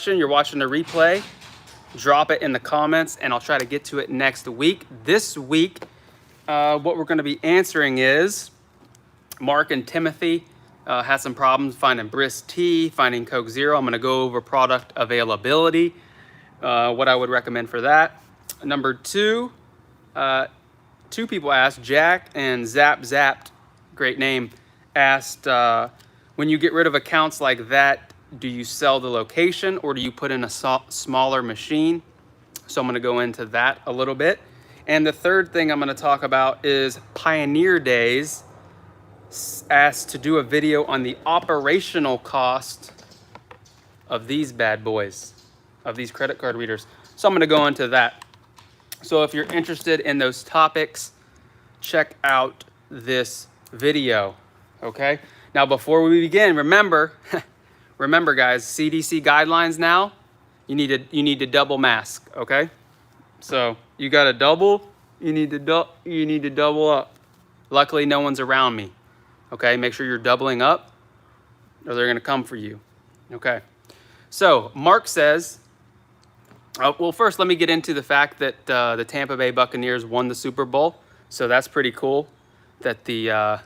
question, you're watching the replay, drop it in the comments and I'll try to get to it next week. This week, what we're going to be answering is Mark and Timothy had some problems finding Brisk Tea, finding Coke Zero. I'm going to go over product availability, what I would recommend for that. Number two, two people asked, Jack and Zapped, great name, asked, when you get rid of accounts like that, do you sell the location or do you put in a smaller machine? So I'm going to go into that a little bit. And the third thing I'm going to talk about is Pioneer Days asked to do a video on the operational cost of these bad boys, of these credit card readers. So I'm going to go into that. So if you're interested in those topics, check out this video, okay? Now, before we begin, remember guys, CDC guidelines now, you need to double mask, okay? So you got to double, you need to double up. Luckily, no one's around me, okay? Make sure you're doubling up or they're gonna come for you, okay? So Mark says, well, first let me get into the fact that the Tampa Bay Buccaneers won the Super Bowl. So that's pretty cool that the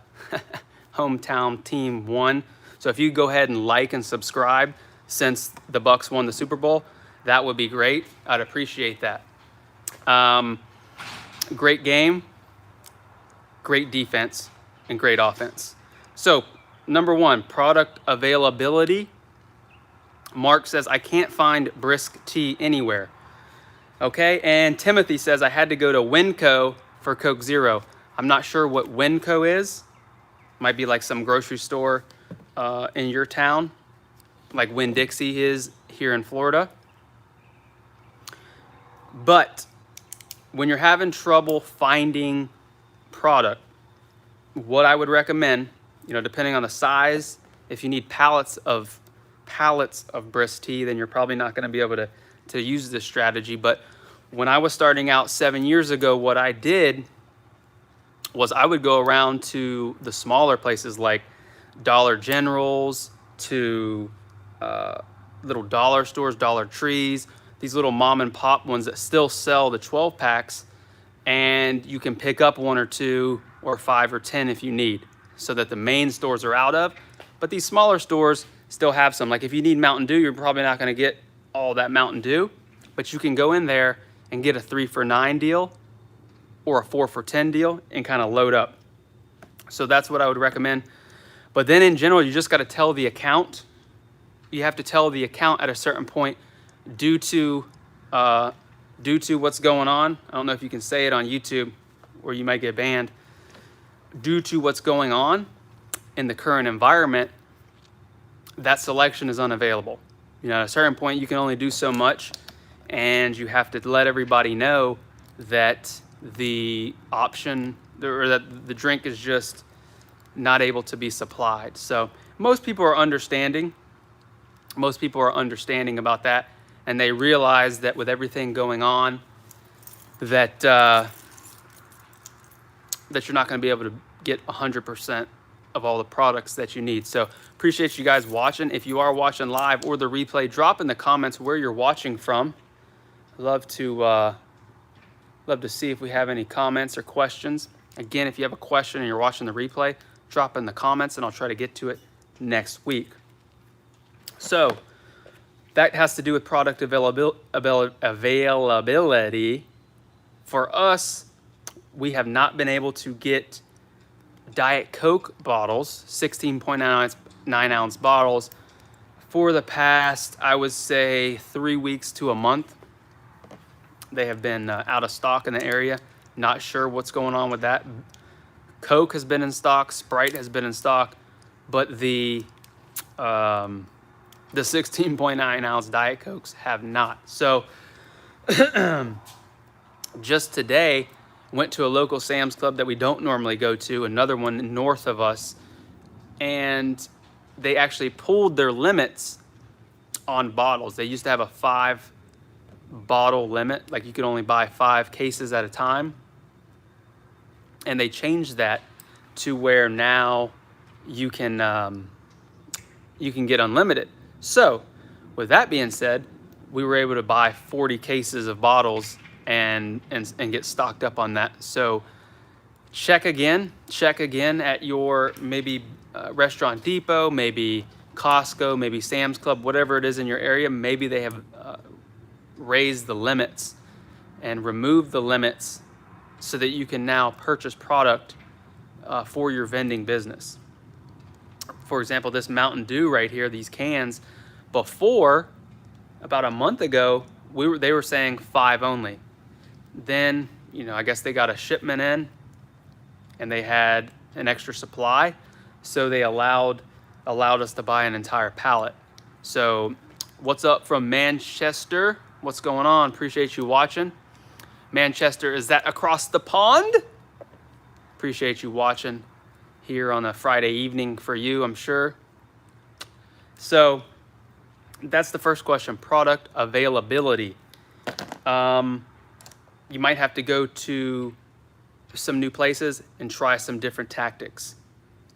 hometown team won. So if you go ahead and like and subscribe since the Bucs won the Super Bowl, that would be great. I'd appreciate that. Great game, great defense, and great offense. So number one, product availability. Mark says, I can't find Brisk Tea anywhere. Okay, and Timothy says, I had to go to Winco for Coke Zero. I'm not sure what Winco is. Might be like some grocery store in your town, like Winn-Dixie is here in Florida. But when you're having trouble finding product, what I would recommend, depending on the size, if you need pallets of Brisk Tea, then you're probably not going to be able to use this strategy. But when I was starting out 7 years ago, what I did was I would go around to the smaller places like Dollar Generals, to little dollar stores, Dollar Trees, these little mom and pop ones that still sell the 12 packs, and you can pick up 1 or 2 or 5 or 10 if you need, so that the main stores are out of. But these smaller stores still have some. Like if you need Mountain Dew, you're probably not going to get all that Mountain Dew, but you can go in there and get a 3 for $9 deal or a 4 for $10 deal and kind of load up. So that's what I would recommend. But then in general, you just got to tell the account. You have to tell the account at a certain point due to what's going on. I don't know if you can say it on YouTube or you might get banned. Due to what's going on in the current environment, that selection is unavailable. At a certain point, you can only do so much, and you have to let everybody know that the option or that the drink is just not able to be supplied. So most people are understanding. Most people are understanding about that, and they realize that with everything going on, that that you're not going to be able to get 100% of all the products that you need. So appreciate you guys watching. If you are watching live or the replay, drop in the comments where you're watching from. Love to see if we have any comments or questions. Again, if you have a question and you're watching the replay, drop in the comments and I'll try to get to it next week. So that has to do with product availability. For us, we have not been able to get Diet Coke bottles, 16.9 ounce bottles, for the past, I would say, 3 weeks to a month. They have been out of stock in the area. Not sure what's going on with that. Coke has been in stock, Sprite has been in stock, but the 16.9 ounce Diet Cokes have not. So just today, went to a local Sam's Club that we don't normally go to, another one north of us, and they actually pulled their limits on bottles. They used to have a 5 bottle limit, like you could only buy 5 cases at a time, and they changed that to where now you can get unlimited. So with that being said, we were able to buy 40 cases of bottles and get stocked up on that. So check again at your maybe Restaurant Depot, maybe Costco, maybe Sam's Club, whatever it is in your area. Maybe they have raised the limits and removed the limits so that you can now purchase product for your vending business. For example, this Mountain Dew right here, these cans, before, about a month ago, they were saying 5 only. Then, you know, I guess they got a shipment in and they had an extra supply, so they allowed us to buy an entire pallet. So what's up from Manchester? What's going on? Appreciate you watching. Manchester, is that across the pond? Appreciate you watching here on a Friday evening for you, I'm sure. So that's the first question, product availability. You might have to go to some new places and try some different tactics,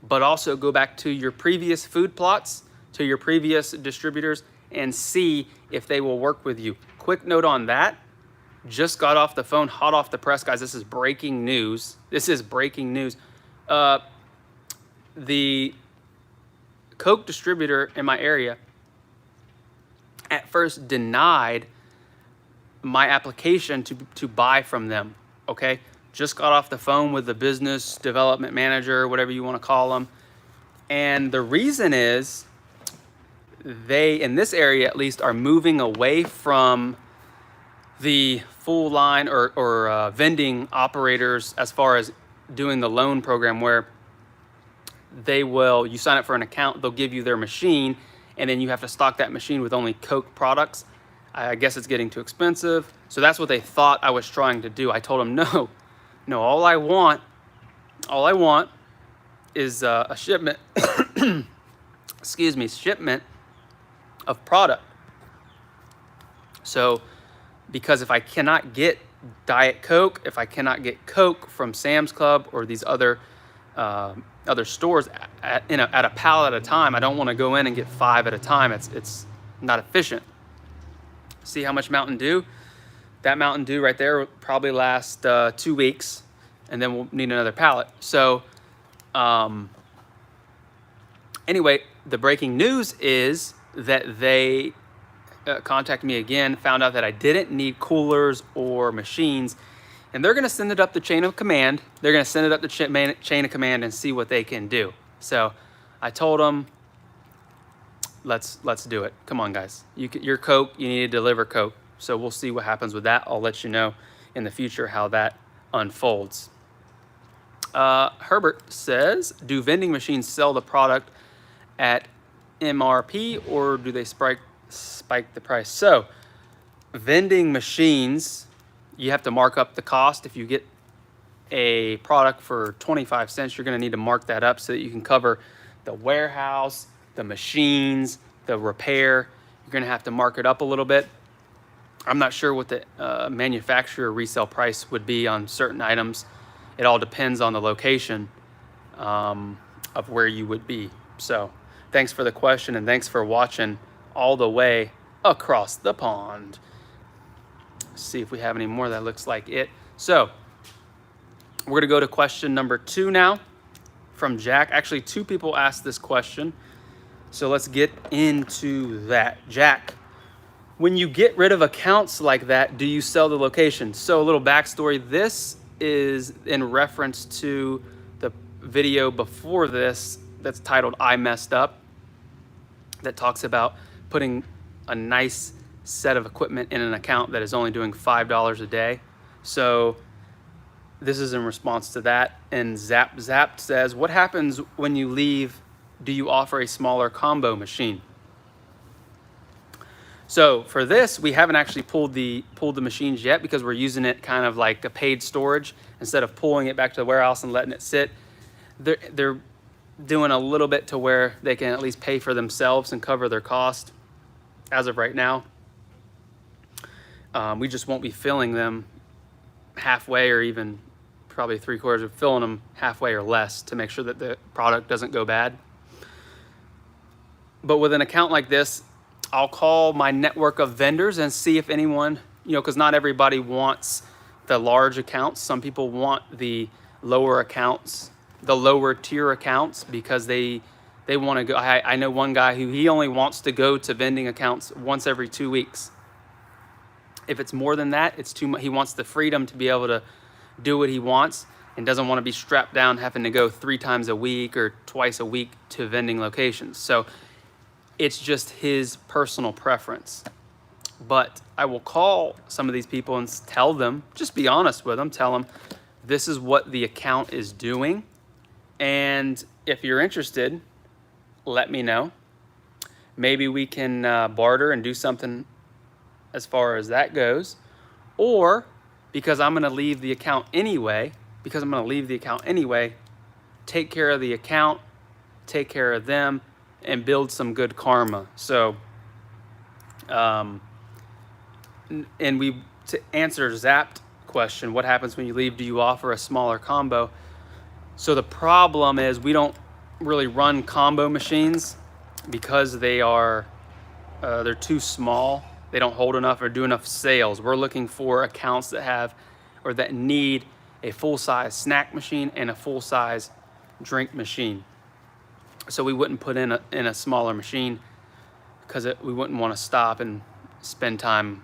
but also go back to your previous food plots, to your previous distributors, and see if they will work with you. Quick note on that. Just got off the phone, hot off the press, guys. This is breaking news. This is breaking news. The Coke distributor in my area at first denied my application to buy from them, okay? Just got off the phone with the business development manager, whatever you want to call them. And the reason is they, in this area at least, are moving away from the full line or vending operators as far as doing the loan program, where you sign up for an account, they'll give you their machine, and then you have to stock that machine with only Coke products. I guess it's getting too expensive. So that's what they thought I was trying to do. I told them, no, all I want is a shipment, shipment of product. So, because if I cannot get Diet Coke, if I cannot get Coke from Sam's Club or these other stores at a pallet at a time, I don't want to go in and get 5 at a time. It's not efficient. See how much Mountain Dew? That Mountain Dew right there will probably last 2 weeks, and then we'll need another pallet. So anyway, the breaking news is that they contacted me again, found out that I didn't need coolers or machines, and they're going to send it up the chain of command. They're going to send it up the chain of command and see what they can do. So I told them, let's do it. Come on, guys. Your Coke, you need to deliver Coke. So we'll see what happens with that. I'll let you know in the future how that unfolds. Herbert says, do vending machines sell the product at MRP, or do they spike the price? So vending machines, you have to mark up the cost. If you get a product for 25 cents, you're going to need to mark that up so that you can cover the warehouse, the machines, the repair. You're going to have to mark it up a little bit. I'm not sure what the manufacturer resale price would be on certain items. It all depends on the location of where you would be. So thanks for the question, and thanks for watching all the way across the pond. Let's see if we have any more. That looks like it. So we're going to go to question number 2 now from Jack. Actually, 2 people asked this question. So let's get into that. Jack, when you get rid of accounts like that, do you sell the location? So a little backstory. This is in reference to the video before this that's titled I Messed Up, that talks about putting a nice set of equipment in an account that is only doing $5 a day. So this is in response to that. And Zap says, what happens when you leave? Do you offer a smaller combo machine? So for this, we haven't actually pulled the machines yet, because we're using it kind of like a paid storage instead of pulling it back to the warehouse and letting it sit. They're doing a little bit to where they can at least pay for themselves and cover their cost as of right now. We just won't be filling them halfway, or even probably 3/4 of filling them halfway or less, to make sure that the product doesn't go bad. But with an account like this, I'll call my network of vendors and see if anyone, because not everybody wants the large accounts. Some people want the lower accounts, the lower tier accounts, because they want to go. I know one guy who he only wants to go to vending accounts once every 2 weeks. If it's more than that, it's too much. He wants the freedom to be able to do what he wants and doesn't want to be strapped down having to go 3 times a week or twice a week to vending locations. So it's just his personal preference. But I will call some of these people and tell them, just be honest with them, tell them this is what the account is doing. And if you're interested, let me know. Maybe we can barter and do something as far as that goes. Or because I'm going to leave the account anyway, take care of the account, take care of them, and build some good karma. So, and to answer Zapped question, what happens when you leave? Do you offer a smaller combo? So the problem is we don't really run combo machines because they're too small. They don't hold enough or do enough sales. We're looking for accounts that have or that need a full-size snack machine and a full-size drink machine. So we wouldn't put in a smaller machine because we wouldn't want to stop and spend time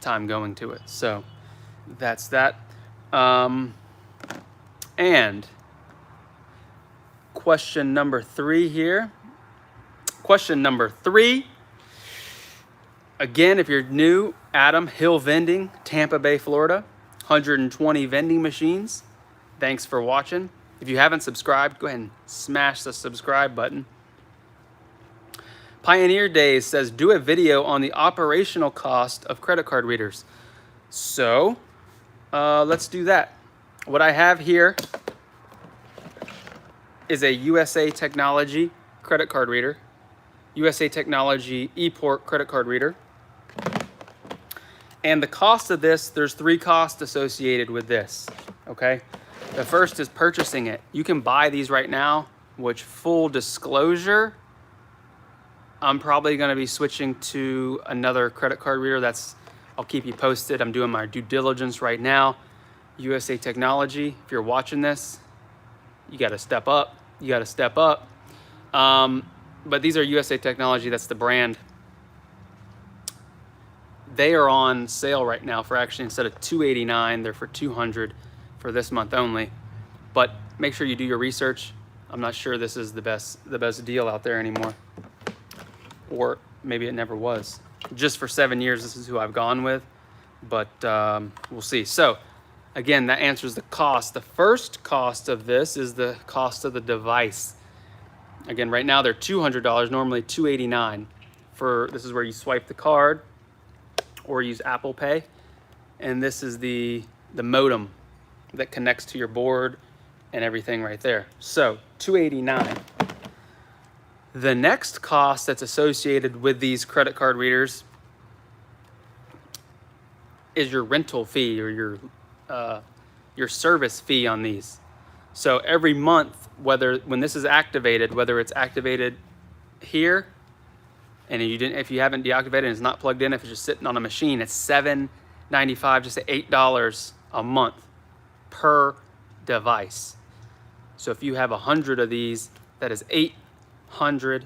going to it. So that's that. And question number 3 here. Question number 3. Again, if you're new, Adam, Hill Vending, Tampa Bay, Florida, 120 vending machines. Thanks for watching. If you haven't subscribed, go ahead and smash the subscribe button. Pioneer Days says, do a video on the operational cost of credit card readers. So let's do that. What I have here is a USA Technology credit card reader, USA Technology ePort credit card reader. And the cost of this, there's 3 costs associated with this, okay? The first is purchasing it. You can buy these right now, which, full disclosure, I'm probably gonna be switching to another credit card reader. I'll keep you posted. I'm doing my due diligence right now. USA Technology, if you're watching this, you gotta step up. But these are USA Technology, that's the brand. They are on sale right now for, actually, instead of $289, they're for $200 for this month only. But make sure you do your research. I'm not sure this is the best deal out there anymore. Or maybe it never was. Just for 7 years, this is who I've gone with. But we'll see. So again, that answers the cost. The first cost of this is the cost of the device. Again, right now they're $200, normally $289. This is where you swipe the card or use Apple Pay. And this is the modem that connects to your board and everything right there. So $289. The next cost that's associated with these credit card readers is your rental fee or your service fee on these. So every month, when this is activated, whether it's activated here, and if you haven't deactivated and it's not plugged in, if it's just sitting on a machine, it's $7.95, just $8 a month per device. So if you have 100 of these, that is 800,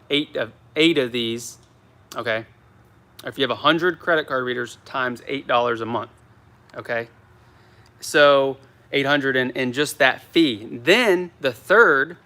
8 of these, okay? If you have 100 credit card readers times $8 a month, okay? So 800 in just that fee. Then the third